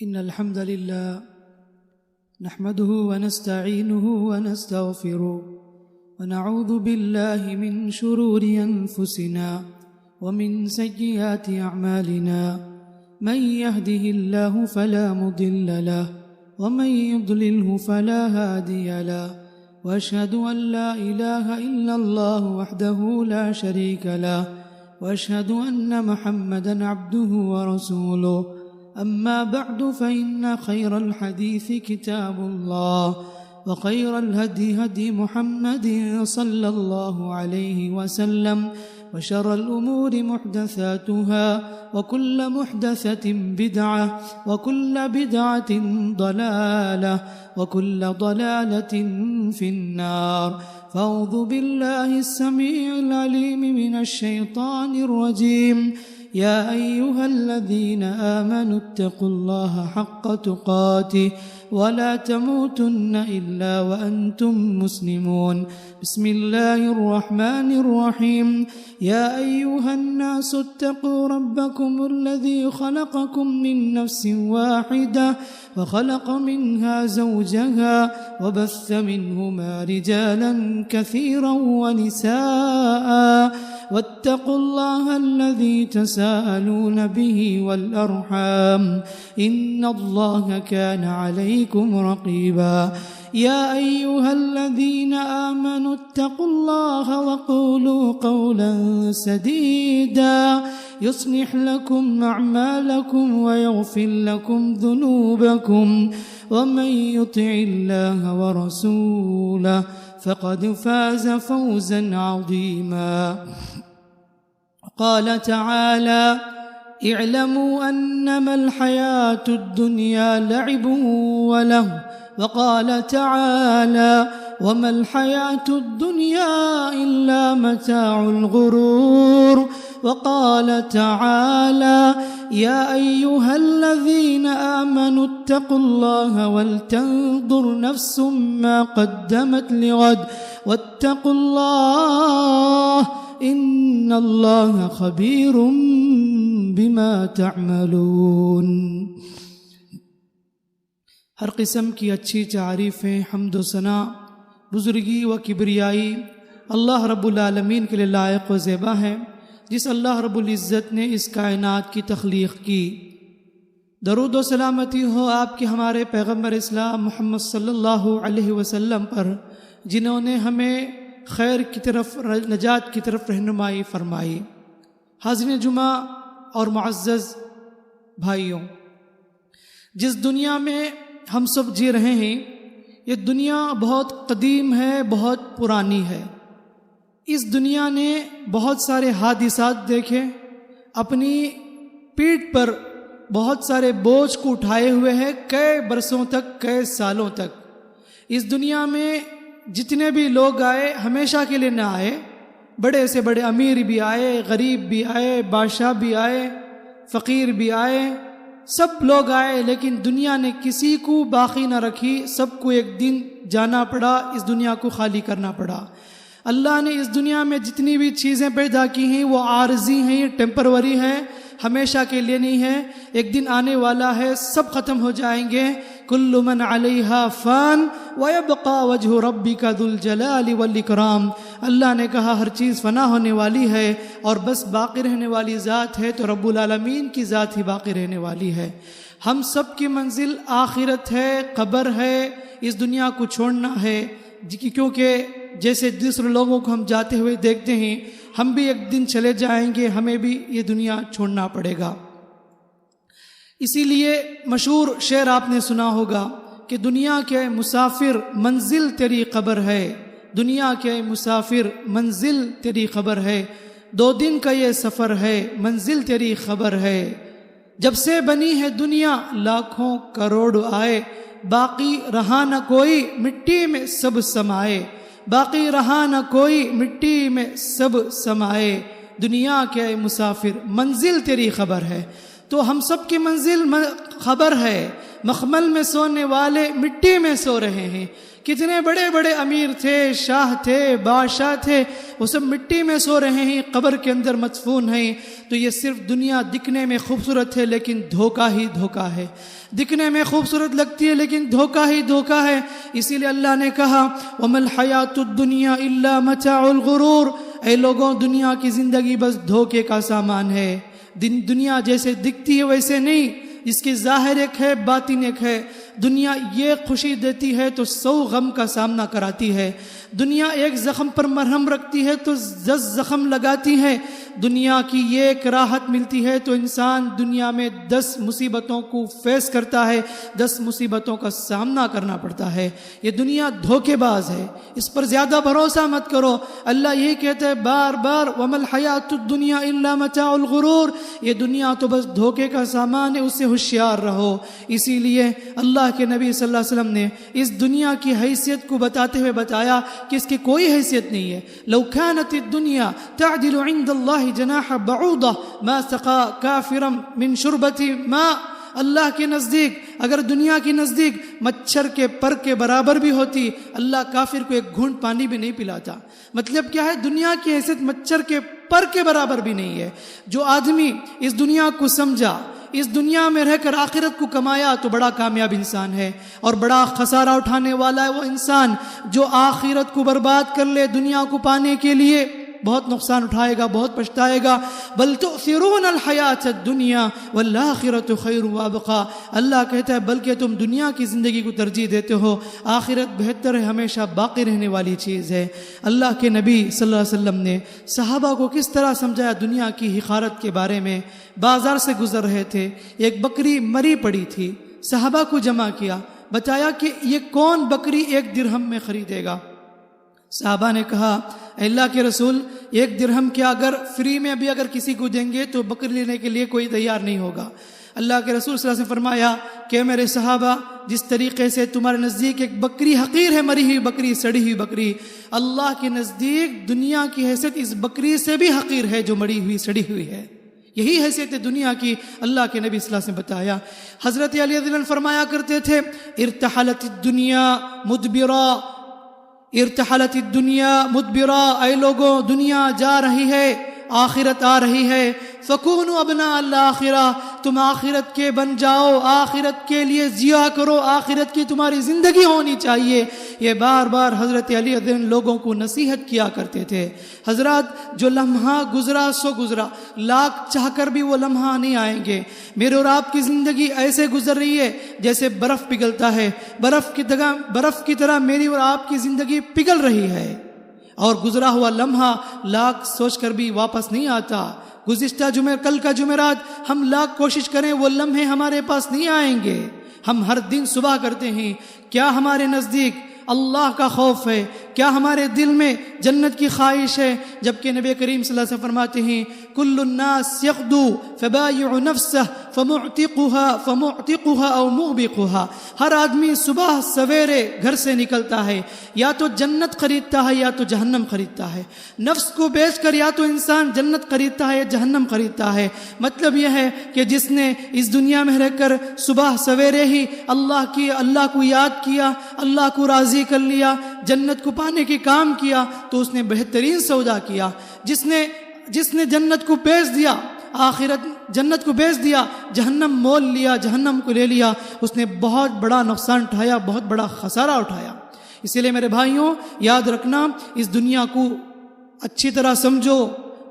إن الحمد لله نحمده ونستعينه ونستغفره ونعوذ بالله من شرور أنفسنا ومن سيئات أعمالنا من يهده الله فلا مضل له ومن يضلله فلا هادي له وأشهد أن لا إله إلا الله وحده لا شريك له وأشهد أن محمدًا عبده ورسوله أما بعد فإن خير الحديث كتاب الله وخير الهدي هدي محمد صلى الله عليه وسلم وشر الأمور محدثاتها وكل محدثة بدعة وكل بدعة ضلالة وكل ضلالة في النار فأعوذ بالله السميع العليم من الشيطان الرجيم يا أيها الذين آمنوا اتقوا الله حق تقاته ولا تموتن إلا وأنتم مسلمون بسم الله الرحمن الرحيم يا أيها الناس اتقوا ربكم الذي خلقكم من نفس واحدة وخلق منها زوجها وبث منهما رجالا كثيرا ونساء واتقوا الله الذي تساءلون به والأرحام إن الله كان عليكم رقيبا يا أيها الذين آمنوا اتقوا الله وقولوا قولا سديدا يصلح لكم أعمالكم ويغفر لكم ذنوبكم ومن يطع الله ورسوله فقد فاز فوزا عظيما قال تعالى اعلموا أنما الحياة الدنيا لعب وله وقال تعالى وما الحياة الدنيا إلا متاع الغرور وقال تعالى يا أيها الذين آمنوا اتقوا الله ولتنظر نفس ما قدمت لغد واتقوا الله إن الله خبير بما تعملون ہر قسم کی اچھی تعریفیں حمد و ثنا بزرگی و کبریائی اللہ رب العالمین کے لیے لائق و زیبا ہے جس اللہ رب العزت نے اس کائنات کی تخلیق کی۔ درود و سلامتی ہو آپ کے ہمارے پیغمبر اسلام محمد صلی اللہ علیہ وسلم پر جنہوں نے ہمیں خیر کی طرف نجات کی طرف رہنمائی فرمائی۔ حاضرین جمعہ اور معزز بھائیوں، جس دنیا میں ہم سب جی رہے ہیں یہ دنیا بہت قدیم ہے، بہت پرانی ہے۔ اس دنیا نے بہت سارے حادثات دیکھے، اپنی پیٹھ پر بہت سارے بوجھ کو اٹھائے ہوئے ہے، کئی برسوں تک، کئی سالوں تک۔ اس دنیا میں جتنے بھی لوگ آئے ہمیشہ کے لیے نہ آئے، بڑے سے بڑے امیر بھی آئے، غریب بھی آئے، بادشاہ بھی آئے، فقیر بھی آئے، سب لوگ آئے، لیکن دنیا نے کسی کو باقی نہ رکھی، سب کو ایک دن جانا پڑا، اس دنیا کو خالی کرنا پڑا۔ اللہ نے اس دنیا میں جتنی بھی چیزیں پیدا کی ہیں وہ عارضی ہیں، ٹیمپروری ہیں، ہمیشہ کے لیے نہیں ہے، ایک دن آنے والا ہے، سب ختم ہو جائیں گے۔ کل من علیہا فان ویبقى وجہ ربک ذو الجلال والاکرام۔ اللہ نے کہا ہر چیز فنا ہونے والی ہے اور بس باقی رہنے والی ذات ہے تو رب العالمین کی ذات ہی باقی رہنے والی ہے۔ ہم سب کی منزل آخرت ہے، قبر ہے، اس دنیا کو چھوڑنا ہے، کیونکہ جیسے دوسرے لوگوں کو ہم جاتے ہوئے دیکھتے ہیں، ہم بھی ایک دن چلے جائیں گے، ہمیں بھی یہ دنیا چھوڑنا پڑے گا۔ اسی لیے مشہور شعر آپ نے سنا ہوگا کہ دنیا کے مسافر منزل تیری قبر ہے، دنیا کے مسافر منزل تیری قبر ہے، 2 دن کا یہ سفر ہے، منزل تیری خبر ہے۔ جب سے بنی ہے دنیا لاکھوں کروڑ آئے، باقی رہا نہ کوئی مٹی میں سب سمائے، باقی رہا نہ کوئی مٹی میں سب سمائے۔ دنیا کے مسافر منزل تیری خبر ہے، تو ہم سب کی منزل خبر ہے، مخمل میں سونے والے مٹی میں سو رہے ہیں. کتنے بڑے بڑے امیر تھے، شاہ تھے، بادشاہ تھے، وہ سب مٹی میں سو رہے ہیں، قبر کے اندر مدفون ہیں. تو یہ صرف دنیا دکھنے میں خوبصورت ہے لیکن دھوکہ ہی دھوکہ ہے. دکھنے میں خوبصورت لگتی ہے لیکن دھوکہ ہی دھوکہ ہے. اسی لیے اللہ نے کہا وَمَا الْحَيَاةُ الدُّنْيَا إِلَّا مَتَاعُ الْغُرُورِ. اے لوگوں، دنیا کی زندگی بس دھوکے کا سامان ہے. دنیا جیسے دکھتی ہے ویسے نہیں، اس کی ظاہر ایک ہے، باطن ایک ہے. دنیا یہ خوشی دیتی ہے تو 100 غم کا سامنا کراتی ہے. دنیا ایک زخم پر مرہم رکھتی ہے تو 10 زخم لگاتی ہے. دنیا کی یہ ایک راحت ملتی ہے تو انسان دنیا میں 10 مصیبتوں کو فیس کرتا ہے، 10 مصیبتوں کا سامنا کرنا پڑتا ہے. یہ دنیا دھوکے باز ہے، اس پر زیادہ بھروسہ مت کرو. اللہ یہی کہتا ہے بار بار وَمَا الْحَيَاةُ الدُّنْيَا إِلَّا مَتَاعُ الْغُرُورِ. یہ دنیا تو بس دھوکے کا سامان ہے، اس سے ہوشیار رہو. اسی لیے اللہ کے نبی صلی اللہ علیہ وسلم نے اس دنیا کی حیثیت کو بتاتے ہوئے بتایا کہ اس کی کوئی حیثیت نہیں ہے. لو كانت الدنيا تعدل عند الله جناح بعوضة ما سقى كافرا من شربة ماء. اللہ کے نزدیک اگر دنیا کے نزدیک مچھر کے پر کے برابر بھی ہوتی، اللہ کافر کو ایک گھونٹ پانی بھی نہیں پلاتا. مطلب کیا ہے؟ دنیا کی حیثیت مچھر کے پر کے برابر بھی نہیں ہے. جو آدمی اس دنیا کو سمجھا، اس دنیا میں رہ کر آخرت کو کمایا تو بڑا کامیاب انسان ہے. اور بڑا خسارہ اٹھانے والا ہے وہ انسان جو آخرت کو برباد کر لے دنیا کو پانے کے لیے. بہت نقصان اٹھائے گا، بہت پچھتائے گا. بل تؤثرون الحیاۃ الدنیا والآخرۃ خیر وابقا. اللہ کہتا ہے بلکہ تم دنیا کی زندگی کو ترجیح دیتے ہو، آخرت بہتر ہے، ہمیشہ باقی رہنے والی چیز ہے. اللہ کے نبی صلی اللہ علیہ وسلم نے صحابہ کو کس طرح سمجھایا دنیا کی حقارت کے بارے میں. بازار سے گزر رہے تھے، ایک بکری مری پڑی تھی. صحابہ کو جمع کیا، بتایا کہ یہ کون بکری 1 درہم میں خریدے گا. صحابہ نے کہا اے اللہ کے رسول، 1 درہم کیا اگر فری میں ابھی اگر کسی کو دیں گے تو بکری لینے کے لیے کوئی تیار نہیں ہوگا. اللہ کے رسول صلی اللہ علیہ وسلم فرمایا کہ میرے صحابہ، جس طریقے سے تمہارے نزدیک ایک بکری حقیر ہے، مری ہوئی بکری، سڑی ہوئی بکری، اللہ کے نزدیک دنیا کی حیثیت اس بکری سے بھی حقیر ہے جو مری ہوئی سڑی ہوئی ہے. یہی حیثیت دنیا کی اللہ کے نبی صلی اللہ علیہ وسلم بتایا. حضرت علی رضی اللہ عنہ فرمایا کرتے تھے ارتحلت الدنیا مدبرا، ارتحلت الدنیا مدبرا. اے لوگوں، دنیا جا رہی ہے، آخرت آ رہی ہے. فکونوا ابناء الآخرہ، تم آخرت کے بن جاؤ، آخرت کے لیے جیا کرو، آخرت کی تمہاری زندگی ہونی چاہیے. یہ بار بار حضرت علی رضی اللہ عنہ لوگوں کو نصیحت کیا کرتے تھے. حضرات، جو لمحہ گزرا سو گزرا، لاکھ چاہ کر بھی وہ لمحہ نہیں آئیں گے. میرے اور آپ کی زندگی ایسے گزر رہی ہے جیسے برف پگھلتا ہے، برف کی طرح میری اور آپ کی زندگی پگھل رہی ہے. اور گزرا ہوا لمحہ لاکھ سوچ کر بھی واپس نہیں آتا. گزشتہ کل کا جمعرات ہم لاکھ کوشش کریں وہ لمحے ہمارے پاس نہیں آئیں گے. ہم ہر دن صبح کرتے ہیں، کیا ہمارے نزدیک اللہ کا خوف ہے؟ کیا ہمارے دل میں جنت کی خواہش ہے؟ جبکہ نبی کریم صلی اللہ علیہ وسلم فرماتے ہیں کل الناس یغدو فبایع نفسہ فمعتقها او موبقها. ہر آدمی صبح سویرے گھر سے نکلتا ہے، یا تو جنت خریدتا ہے یا تو جہنم خریدتا ہے. نفس کو بیچ کر یا تو انسان جنت خریدتا ہے یا جہنم خریدتا ہے. مطلب یہ ہے کہ جس نے اس دنیا میں رہ کر صبح سویرے ہی اللہ کو یاد کیا، اللہ کو راضی کر لیا، جنت کو پانے کے کام کیا، تو اس نے بہترین سودا کیا. جس نے جنت کو بیچ دیا، جنت کو بیچ دیا، جہنم مول لیا، جہنم کو لے لیا، اس نے بہت بڑا نقصان اٹھایا، بہت بڑا خسارہ اٹھایا. اسی لیے میرے بھائیوں، یاد رکھنا، اس دنیا کو اچھی طرح سمجھو.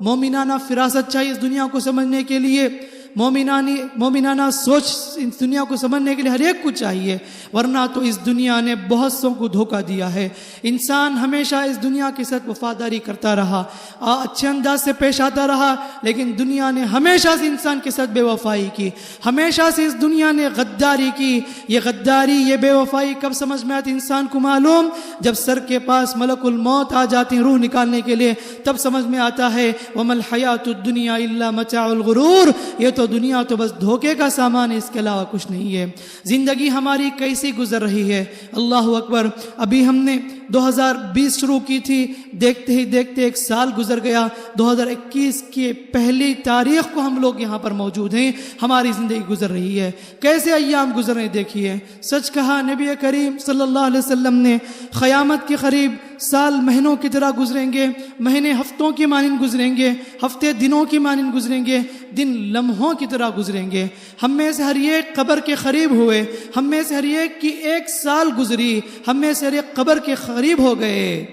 مومنانہ فراست چاہیے اس دنیا کو سمجھنے کے لیے. مومنانہ سوچ اس دنیا کو سمجھنے کے لیے ہر ایک کو چاہیے، ورنہ تو اس دنیا نے بہت سوں کو دھوکہ دیا ہے. انسان ہمیشہ اس دنیا کے ساتھ وفاداری کرتا رہا، اچھے انداز سے پیش آتا رہا، لیکن دنیا نے ہمیشہ سے انسان کے ساتھ بے وفائی کی، ہمیشہ سے اس دنیا نے غداری کی. یہ غداری، یہ بے وفائی کب سمجھ میں آتی انسان کو معلوم؟ جب سر کے پاس ملک الموت آ جاتے ہیں روح نکالنے کے لیے، تب سمجھ میں آتا ہے وَمَا الْحَيَاةُ الدُّنْيَا إِلَّا مَتَاعُ الْغُرُورِ. یہ تو تو دنیا تو بس دھوکے کا سامان ہے، اس کے علاوہ کچھ نہیں ہے۔ زندگی ہماری کیسی گزر رہی ہے، اللہ اکبر۔ ابھی ہم نے 2020 شروع کی تھی، دیکھتے ہی دیکھتے ایک سال گزر گیا۔ 2021 کی پہلی تاریخ کو ہم لوگ یہاں پر موجود ہیں، ہماری زندگی گزر رہی ہے۔ کیسے ایام گزر رہے دیکھیے۔ سچ کہا نبی کریم صلی اللہ علیہ وسلم نے، قیامت کے قریب سال مہینوں کی طرح گزریں گے، مہینے ہفتوں کی مانند گزریں گے، ہفتے دنوں کی مانند گزریں گے، دن لمحوں کی طرح گزریں گے۔ ہم میں سے ہر ایک قبر کے قریب ہوئے، ہم میں سے ہر ایک کی ایک سال گزری، ہم میں سے ہر ایک قبر کے قریب ہو گئے۔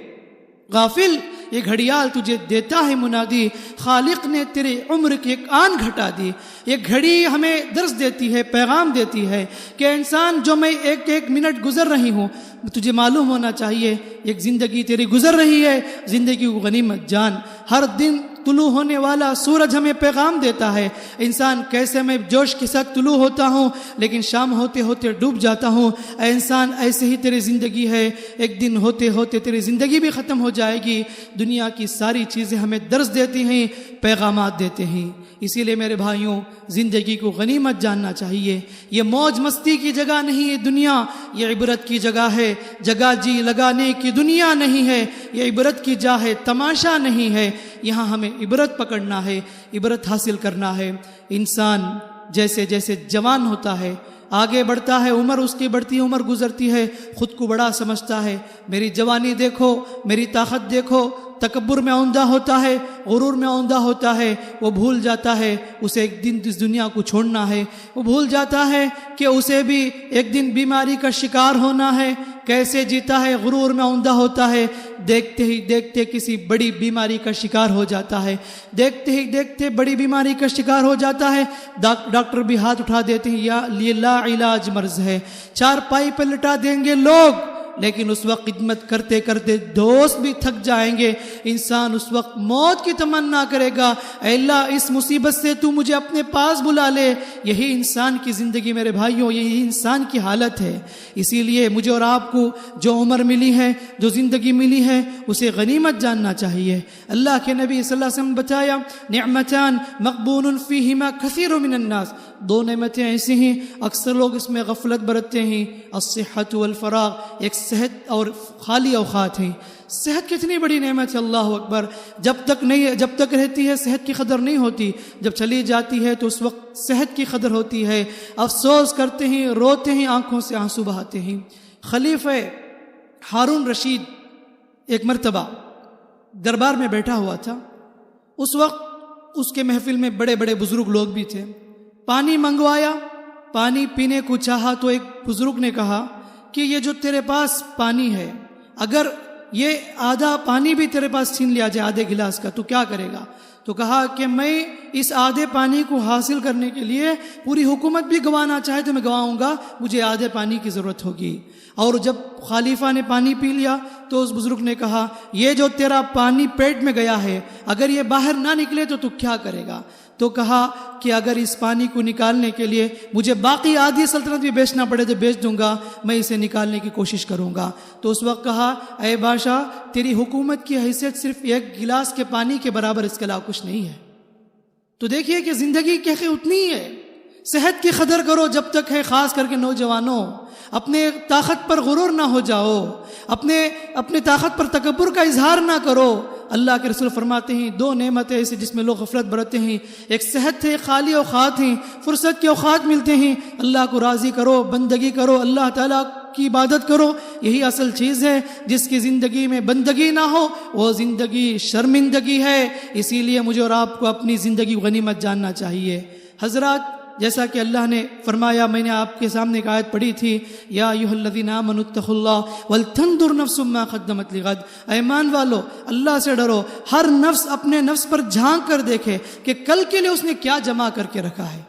غافل، یہ گھڑیال تجھے دیتا ہے منادی، خالق نے تیرے عمر کی ایک آن گھٹا دی۔ یہ گھڑی ہمیں درس دیتی ہے، پیغام دیتی ہے کہ انسان جو میں ایک ایک منٹ گزر رہی ہوں، تجھے معلوم ہونا چاہیے ایک زندگی تیری گزر رہی ہے، زندگی کو غنیمت جان۔ ہر دن طلوع ہونے والا سورج ہمیں پیغام دیتا ہے، انسان کیسے میں جوش کے ساتھ طلوع ہوتا ہوں لیکن شام ہوتے ہوتے ڈوب جاتا ہوں۔ اے انسان، ایسے ہی تیری زندگی ہے، ایک دن ہوتے ہوتے تیری زندگی بھی ختم ہو جائے گی۔ دنیا کی ساری چیزیں ہمیں درس دیتی ہیں، پیغامات دیتے ہیں۔ اسی لیے میرے بھائیوں، زندگی کو غنیمت جاننا چاہیے۔ یہ موج مستی کی جگہ نہیں ہے دنیا، یہ عبرت کی جگہ ہے۔ جگہ جی لگانے کی دنیا نہیں ہے، یہ عبرت کی جا ہے، تماشا نہیں ہے۔ یہاں ہمیں عبرت پکڑنا ہے، عبرت حاصل کرنا ہے۔ انسان جیسے جیسے جوان ہوتا ہے، آگے بڑھتا ہے، عمر اس کی بڑھتی ہے، عمر گزرتی ہے، خود کو بڑا سمجھتا ہے۔ میری جوانی دیکھو، میری طاقت دیکھو، تکبر میں عمدہ ہوتا ہے، غرور میں عمدہ ہوتا ہے۔ وہ بھول جاتا ہے اسے ایک دن اس دنیا کو چھوڑنا ہے، وہ بھول جاتا ہے کہ اسے بھی ایک دن بیماری کا شکار ہونا ہے۔ کیسے جیتا ہے، غرور میں عمدہ ہوتا ہے، دیکھتے ہی دیکھتے کسی بڑی بیماری کا شکار ہو جاتا ہے، دیکھتے ہی دیکھتے بڑی بیماری کا شکار ہو جاتا ہے۔ ڈاکٹر بھی ہاتھ اٹھا دیتے ہیں، یہ لا علاج مرض ہے، چار پائی پہ لٹا دیں گے لوگ، لیکن اس وقت خدمت کرتے کرتے دوست بھی تھک جائیں گے۔ انسان اس وقت موت کی تمنا کرے گا، اے اللہ اس مصیبت سے تو مجھے اپنے پاس بلا لے۔ یہی انسان کی زندگی میرے بھائیوں، یہی انسان کی حالت ہے۔ اسی لیے مجھے اور آپ کو جو عمر ملی ہے، جو زندگی ملی ہے، اسے غنیمت جاننا چاہیے۔ اللہ کے نبی صلی اللہ علیہ وسلم نے بتایا، نعمتان مغبون فیہما کثیر من الناس، دو نعمتیں ایسی ہیں اکثر لوگ اس میں غفلت برتتے ہیں، الصحت والفراغ، ایک صحت اور خالی اوقات ہیں۔ صحت کتنی بڑی نعمت ہے، اللہ اکبر۔ جب تک رہتی ہے صحت کی قدر نہیں ہوتی، جب چلی جاتی ہے تو اس وقت صحت کی قدر ہوتی ہے۔ افسوس کرتے ہیں، روتے ہیں، آنکھوں سے آنسو بہاتے ہیں۔ خلیفہ ہارون رشید ایک مرتبہ دربار میں بیٹھا ہوا تھا، اس وقت اس کے محفل میں بڑے بڑے بزرگ لوگ بھی تھے۔ پانی منگوایا، پانی پینے کو چاہا تو ایک بزرگ نے کہا کہ یہ جو تیرے پاس پانی ہے، اگر یہ آدھا پانی بھی تیرے پاس چھین لیا جائے آدھے گلاس کا تو کیا کرے گا؟ تو کہا کہ میں اس آدھے پانی کو حاصل کرنے کے لیے پوری حکومت بھی گنوانا چاہے تو میں گنواؤں گا، مجھے آدھے پانی کی ضرورت ہوگی۔ اور جب خلیفہ نے پانی پی لیا تو اس بزرگ نے کہا، یہ جو تیرا پانی پیٹ میں گیا ہے، اگر یہ باہر نہ نکلے تو کیا کرے گا؟ تو کہا کہ اگر اس پانی کو نکالنے کے لیے مجھے باقی آدھی سلطنت بھی بیچنا پڑے تو بیچ دوں گا، میں اسے نکالنے کی کوشش کروں گا۔ تو اس وقت کہا، اے بادشاہ، تیری حکومت کی حیثیت صرف ایک گلاس کے پانی کے برابر، اس کے علاوہ کچھ نہیں ہے۔ تو دیکھیے کہ زندگی کیسے اتنی ہے۔ صحت کی قدر کرو جب تک ہے، خاص کر کے نوجوانوں، اپنے طاقت پر غرور نہ ہو جاؤ، اپنے طاقت پر تکبر کا اظہار نہ کرو۔ اللہ کے رسول فرماتے ہیں دو نعمتیں ایسی جس میں لوگ غفلت برتتے ہیں، ایک صحت ہے، خالی اوقات ہیں، فرصت کے اوقات ملتے ہیں، اللہ کو راضی کرو، بندگی کرو، اللہ تعالیٰ کی عبادت کرو، یہی اصل چیز ہے۔ جس کی زندگی میں بندگی نہ ہو وہ زندگی شرمندگی ہے۔ اسی لیے مجھے اور آپ کو اپنی زندگی غنیمت جاننا چاہیے۔ حضرات، جیسا کہ اللہ نے فرمایا، میں نے آپ کے سامنے ایک آیت پڑھی تھی، یا ایھا الذین آمنوا اتقوا اللہ ولتنظر نفس ما قدمت لغد، ایمان والو اللہ سے ڈرو، ہر نفس اپنے نفس پر جھانک کر دیکھے کہ کل کے لیے اس نے کیا جمع کر کے رکھا ہے۔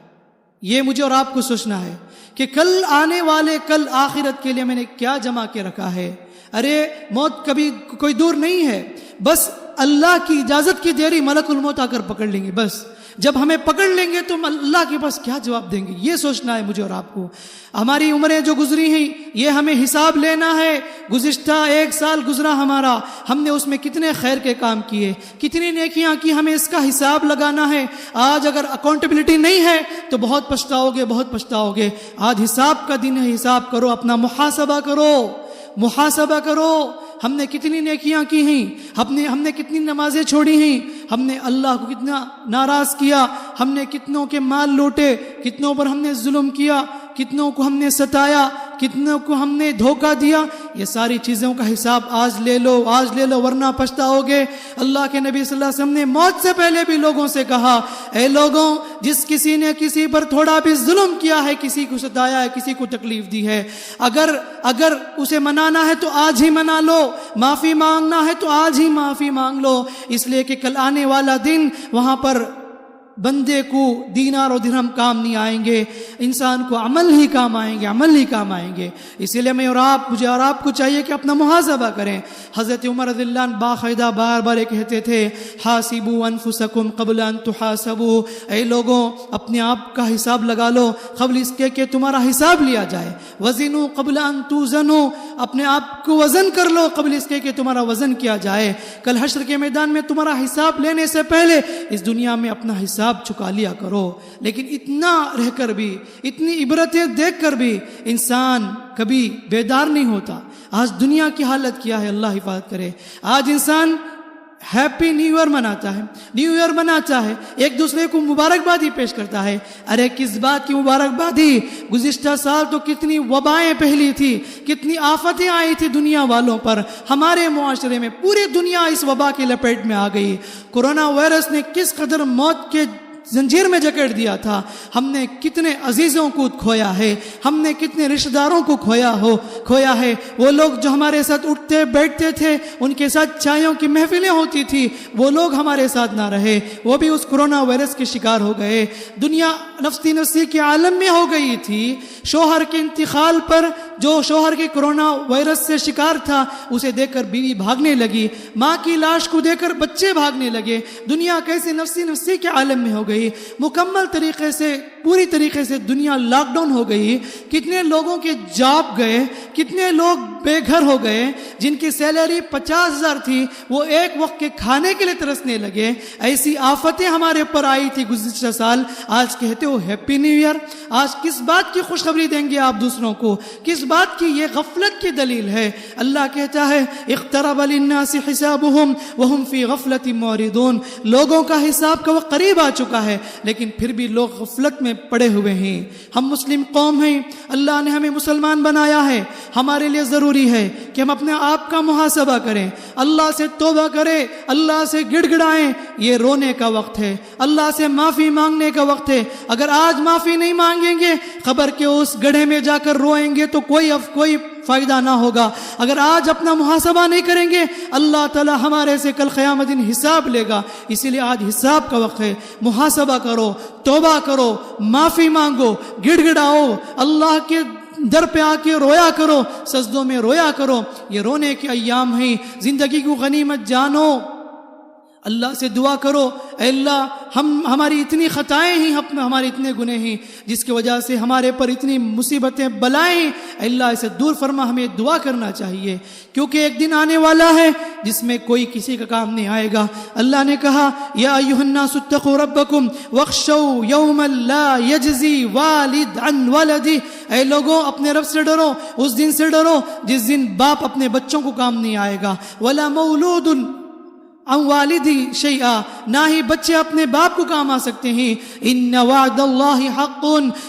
یہ مجھے اور آپ کو سوچنا ہے کہ کل آنے والے، کل آخرت کے لیے میں نے کیا جمع کے رکھا ہے۔ ارے موت کبھی کوئی دور نہیں ہے، بس اللہ کی اجازت کی دیری، ملک الموت آ کر پکڑ لیں گے۔ بس جب ہمیں پکڑ لیں گے تو ہم اللہ کے پاس کیا جواب دیں گے؟ یہ سوچنا ہے مجھے اور آپ کو. ہماری عمریں جو گزری ہیں یہ ہمیں حساب لینا ہے. گزشتہ 1 سال گزرا ہمارا، ہم نے اس میں کتنے خیر کے کام کیے، کتنی نیکیاں کی، ہمیں اس کا حساب لگانا ہے. آج اگر اکاؤنٹیبلٹی نہیں ہے تو بہت پچھتاؤ گے، بہت پچھتاؤ گے. آج حساب کا دن ہے، حساب کرو، اپنا محاسبہ کرو، محاسبہ کرو. ہم نے کتنی نیکیاں کی ہیں، ہم نے کتنی نمازیں چھوڑی ہیں، ہم نے اللہ کو کتنا ناراض کیا، ہم نے کتنوں کے مال لوٹے، کتنوں پر ہم نے ظلم کیا، کتنوں کو ہم نے ستایا، کتنوں کو ہم نے دھوکہ دیا. یہ ساری چیزوں کا حساب آج لے لو، آج لے لو، ورنہ پچھتاؤ گے. اللہ کے نبی صلی اللہ علیہ وسلم نے موت سے پہلے بھی لوگوں سے کہا، اے لوگوں، جس کسی نے کسی پر تھوڑا بھی ظلم کیا ہے، کسی کو ستایا ہے، کسی کو تکلیف دی ہے، اگر اسے منانا ہے تو آج ہی منا لو، معافی مانگنا ہے تو آج ہی معافی مانگ لو. اس لیے کہ کل آنے والا دن وہاں پر بندے کو دینار و درہم کام نہیں آئیں گے، انسان کو عمل ہی کام آئیں گے، عمل ہی کام آئیں گے. اسی لیے مجھے اور آپ کو چاہیے کہ اپنا محاسبہ کریں. حضرت عمر رضی اللہ عنہ باقاعدہ بار بار کہتے تھے، حاسبوا انفسکم قبل ان تحاسبوا، اے لوگوں اپنے آپ کا حساب لگا لو قبل اس کے کہ تمہارا حساب لیا جائے. وزنوا قبل ان توزنوا، اپنے آپ کو وزن کر لو قبل اس کے کہ تمہارا وزن کیا جائے. کل حشر کے میدان میں تمہارا حساب لینے سے پہلے اس دنیا میں اپنا حساب چکا لیا کرو. لیکن اتنا رہ کر بھی، اتنی عبرتیں دیکھ کر بھی انسان کبھی بیدار نہیں ہوتا. آج دنیا کی حالت کیا ہے، اللہ حفاظت کرے. آج انسان ہیپی نیو ایئر مناتا ہے، نیو ایئر مناتا ہے، ایک دوسرے کو مبارکبادی پیش کرتا ہے. ارے کس بات کی مبارکبادی؟ گزشتہ سال تو کتنی وبائیں پھیلی تھی، کتنی آفتیں آئی تھی دنیا والوں پر. ہمارے معاشرے میں پوری دنیا اس وبا کی لپیٹ میں آ گئی. کورونا وائرس نے کس قدر موت کے زنجیر میں جکڑ دیا تھا. ہم نے کتنے عزیزوں کو کھویا ہے، ہم نے کتنے رشتہ داروں کو کھویا ہے. وہ لوگ جو ہمارے ساتھ اٹھتے بیٹھتے تھے، ان کے ساتھ چائیوں کی محفلیں ہوتی تھی، وہ لوگ ہمارے ساتھ نہ رہے، وہ بھی اس کورونا وائرس کے شکار ہو گئے. دنیا نفسی کے عالم میں ہو گئی تھی. شوہر کے انتقال پر جو شوہر کے کورونا وائرس سے شکار تھا، اسے دیکھ کر بیوی بھاگنے لگی، ماں کی لاش کو دیکھ کر بچے بھاگنے لگے. دنیا کیسے نفسی کے عالم میں ہو گئی. مکمل طریقے سے، پوری طریقے سے دنیا لاک ڈاؤن ہو گئی. کتنے لوگوں کے جاب گئے، کتنے لوگ بے گھر ہو گئے. جن کی سیلری 50,000 تھی وہ ایک وقت کے کھانے کے لیے ترسنے لگے. ایسی آفتیں ہمارے پر آئی تھی گزشتہ سال. آج کہتے ہو ہیپی نیو ایئر. آج کس بات کی خوشخبری دیں گے آپ دوسروں کو؟ کس بات کی؟ یہ غفلت کی دلیل ہے. اللہ کہتا ہے، اقترب للناس حسابهم وهم في غفلة معرضون. لوگوں کا حساب کا وقت قریب آ چکا ہے، لیکن پھر بھی لوگ غفلت میں پڑے ہوئے ہیں. ہم مسلم قوم ہیں، اللہ نے ہمیں مسلمان بنایا ہے. ہمارے لیے ضروری ہے کہ ہم اپنے آپ کا محاسبہ کریں، اللہ سے توبہ کریں، اللہ سے گڑ گڑائیں. یہ رونے کا وقت ہے، اللہ سے معافی مانگنے کا وقت ہے. اگر آج معافی نہیں مانگیں گے، خبر کہ اس گڑھے میں جا کر روئیں گے تو کوئی فائدہ نہ ہوگا. اگر آج اپنا محاسبہ نہیں کریں گے، اللہ تعالی ہمارے سے کل قیامت دن حساب لے گا. اسی لیے آج حساب کا وقت ہے. محاسبہ کرو، توبہ کرو، معافی مانگو، گڑ گڑاؤ، اللہ کے در پہ آ کے رویا کرو، سجدوں میں رویا کرو. یہ رونے کے ایام ہیں. زندگی کو غنیمت جانو. اللہ سے دعا کرو، اے اللہ ہماری اتنی خطائیں ہیں، ہمارے اتنے گناہ ہیں جس کی وجہ سے ہمارے پر اتنی مصیبتیں بلائیں ہیں، اے اللہ اسے دور فرما. ہمیں دعا کرنا چاہیے کیونکہ ایک دن آنے والا ہے جس میں کوئی کسی کا کام نہیں آئے گا. اللہ نے کہا، یا ایھا الناس اتقوا ربکم واخشوا یوما لا یجزی والد عن ولدہ. اے لوگوں اپنے رب سے ڈرو، اس دن سے ڈرو جس دن باپ اپنے بچوں کو کام نہیں آئے گا. ولا مولود عن والدی شیئا، نہ ہی بچے اپنے باپ کو کام آ سکتے ہیں. ان وعد اللہ حق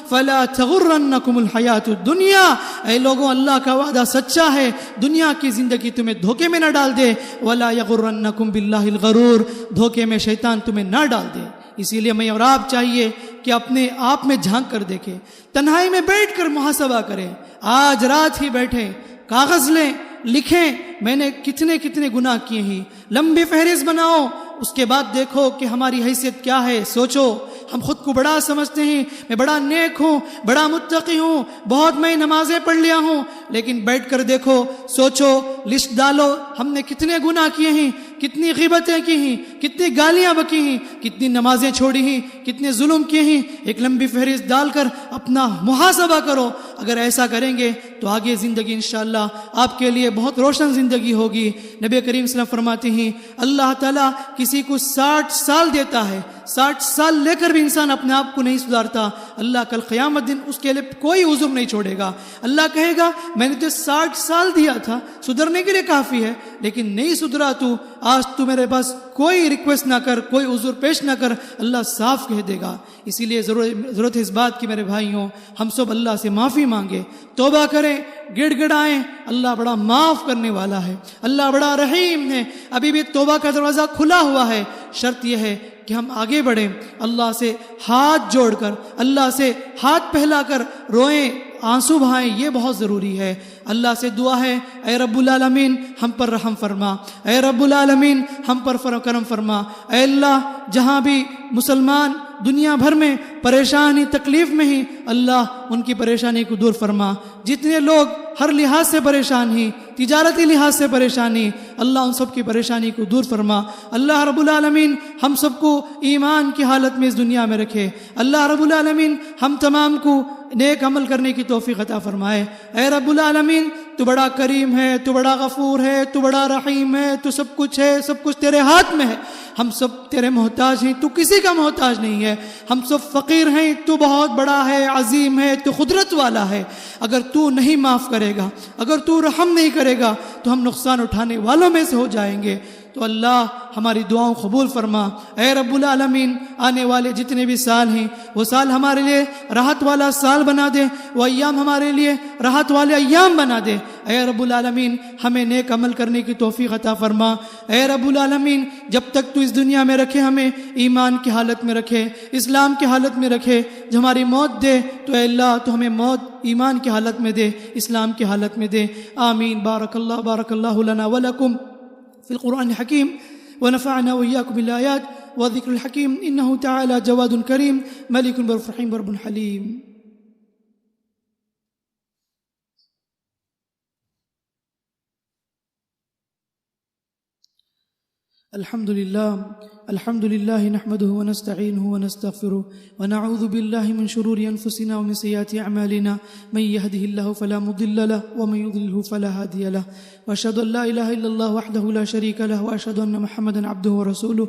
فلا تغرنکم الحیات الدنیا. اے لوگوں اللہ کا وعدہ سچا ہے، دنیا کی زندگی تمہیں دھوکے میں نہ ڈال دے. ولا یغرنکم باللہ الغرور، دھوکے میں شیطان تمہیں نہ ڈال دے. اسی لیے میں اور آپ چاہیے کہ اپنے آپ میں جھانک کر دیکھیں، تنہائی میں بیٹھ کر محاسبہ کریں. آج رات ہی بیٹھیں، کاغذ لیں، لکھیں میں نے کتنے گناہ کیے ہیں. لمبی فہرست بناؤ، اس کے بعد دیکھو کہ ہماری حیثیت کیا ہے. سوچو، ہم خود کو بڑا سمجھتے ہیں، میں بڑا نیک ہوں، بڑا متقی ہوں، بہت میں نمازیں پڑھ لیا ہوں. لیکن بیٹھ کر دیکھو، سوچو، لسٹ ڈالو ہم نے کتنے گناہ کیے ہیں. کتنی غیبتیں کی ہیں، کتنی گالیاں بکی ہیں، کتنی نمازیں چھوڑی ہیں، کتنے ظلم کیے ہیں، ایک لمبی فہرست ڈال کر اپنا محاسبہ کرو۔ اگر ایسا کریں گے تو آگے زندگی انشاءاللہ آپ کے لیے بہت روشن زندگی ہوگی۔ نبی کریم صلی اللہ علیہ وسلم فرماتے ہیں اللہ تعالیٰ کسی کو 60 سال دیتا ہے، 60 سال لے کر بھی انسان اپنے آپ کو نہیں سدھارتا، اللہ کل قیامت دن اس کے لیے کوئی عذر نہیں چھوڑے گا۔ اللہ کہے گا میں نے تجھے 60 سال دیا تھا، سدھرنے کے لیے کافی ہے، لیکن نہیں سدھرا تو، آج تو میرے پاس کوئی ریکویسٹ نہ کر، کوئی عذر پیش نہ کر، اللہ صاف کہہ دے گا۔ اسی لیے ضرورت ہے اس بات کی میرے بھائیوں، ہم سب اللہ سے معافی مانگے، توبہ کریں، گڑ گڑائیں۔ اللہ بڑا معاف کرنے والا ہے، اللہ بڑا رحیم ہے، ابھی بھی توبہ کا دروازہ کھلا ہوا ہے۔ شرط یہ ہے کہ ہم آگے بڑھیں، اللہ سے ہاتھ جوڑ کر، اللہ سے ہاتھ پھیلا کر روئیں، آنسو بہائیں، یہ بہت ضروری ہے۔ اللہ سے دعا ہے اے رب العالمین ہم پر رحم فرما، اے رب العالمین ہم پر کرم فرما، اے اللہ جہاں بھی مسلمان دنیا بھر میں پریشانی تکلیف میں ہی، اللہ ان کی پریشانی کو دور فرما۔ جتنے لوگ ہر لحاظ سے پریشان ہیں، تجارتی لحاظ سے پریشانی، اللہ ان سب کی پریشانی کو دور فرما۔ اللہ رب العالمین ہم سب کو ایمان کی حالت میں اس دنیا میں رکھے۔ اللہ رب العالمین ہم تمام کو نیک عمل کرنے کی توفیق عطا فرمائے۔ اے رب العالمین تو بڑا کریم ہے، تو بڑا غفور ہے، تو بڑا رحیم ہے، تو سب کچھ ہے، سب کچھ تیرے ہاتھ میں ہے، ہم سب تیرے محتاج ہیں، تو کسی کا محتاج نہیں ہے، ہم سب فقیر ہیں، تو بہت بڑا ہے، عظیم ہے، تو قدرت والا ہے۔ اگر تو نہیں معاف کرے گا، اگر تو رحم نہیں کرے گا تو ہم نقصان اٹھانے والوں میں سے ہو جائیں گے۔ تو اللہ ہماری دعاؤں قبول فرما۔ اے رب العالمین آنے والے جتنے بھی سال ہیں وہ سال ہمارے لیے راحت والا سال بنا دے، وہ ایام ہمارے لیے راحت والے ایام بنا دے۔ اے رب العالمین ہمیں نیک عمل کرنے کی توفیق عطا فرما۔ اے رب العالمین جب تک تو اس دنیا میں رکھے ہمیں ایمان کی حالت میں رکھے، اسلام کی حالت میں رکھے، جب ہماری موت دے تو اے اللہ تو ہمیں موت ایمان کی حالت میں دے، اسلام کی حالت میں دے۔ آمین۔ بارک اللہ لنا ولکم في القرآن الحكيم ونفعنا وإياكم بالآيات والذكر الحكيم إنه تعالى جواد كريم ملك بر رحيم ورب حليم۔ الحمد لله نحمده ونستعينه ونستغفره ونعوذ بالله من شرور أنفسنا ومن سيئات أعمالنا من يهده الله فلا مضل له ومن يضلله فلا هادي له وأشهد أن لا إله إلا الله وحده لا شريك له وأشهد أن محمدا عبده ورسوله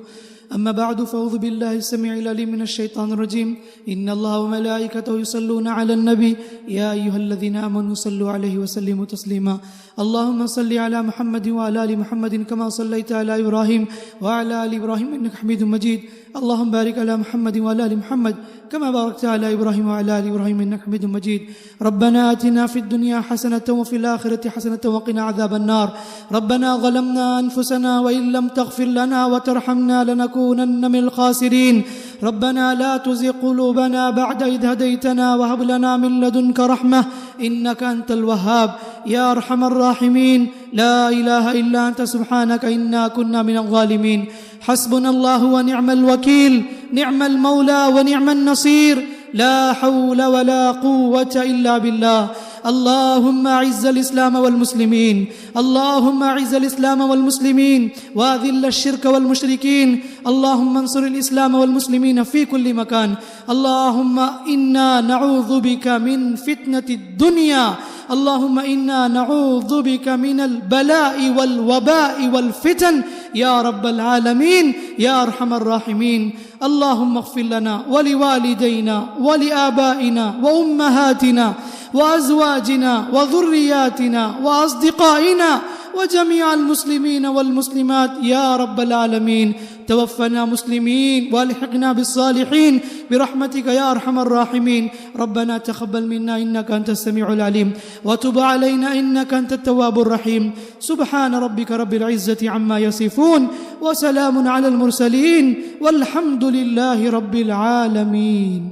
أما بعد فأعوذ بالله السميع العليم من الشيطان الرجيم إن الله وملائكته يصلون على النبي يا أيها الذين آمنوا صلوا عليه وسلموا تسليما اللهم صل على محمد وعلى آل محمد كما صليت على إبراهيم وعلى آل إبراهيم إنك حميد مجيد اللهم بارك على محمد وعلى آل محمد كما باركت على إبراهيم وعلى آل إبراهيم إنك حميد مجيد ربنا آتنا في الدنيا حسنة وفي الآخرة حسنة وقنا عذاب النار ربنا ظلمنا أنفسنا وإن لم تغفر لنا وترحمنا لنكونن من الخاسرين ربنا لا تزغ قلوبنا بعد إذ هديتنا وهب لنا من لدنك رحمة إنك أنت الوهاب يا أرحم الراحمين لا إله إلا أنت سبحانك إنا كنا من الظالمين حسبنا الله ونعم الوكيل نعم المولى ونعم النصير لا حول ولا قوة إلا بالله اللهم أعز الإسلام والمسلمين اللهم أعز الإسلام والمسلمين وأذل الشرك والمشركين اللهم انصر الإسلام والمسلمين في كل مكان اللهم إنا نعوذ بك من فتنة الدنيا اللهم إنا نعوذ بك من البلاء والوباء والفتن يا رب العالمين يا أرحم الراحمين اللهم اغفر لنا ولوالدينا ولآبائنا وأمهاتنا وأزواجنا وذرياتنا وأصدقائنا وجميع المسلمين والمسلمات يا رب العالمين توفنا مسلمين والحقنا بالصالحين برحمتك يا أرحم الراحمين ربنا تقبل منا إنك أنت السميع العليم وتب علينا إنك أنت التواب الرحيم سبحان ربك رب العزة عما يصفون وسلام على المرسلين والحمد لله رب العالمين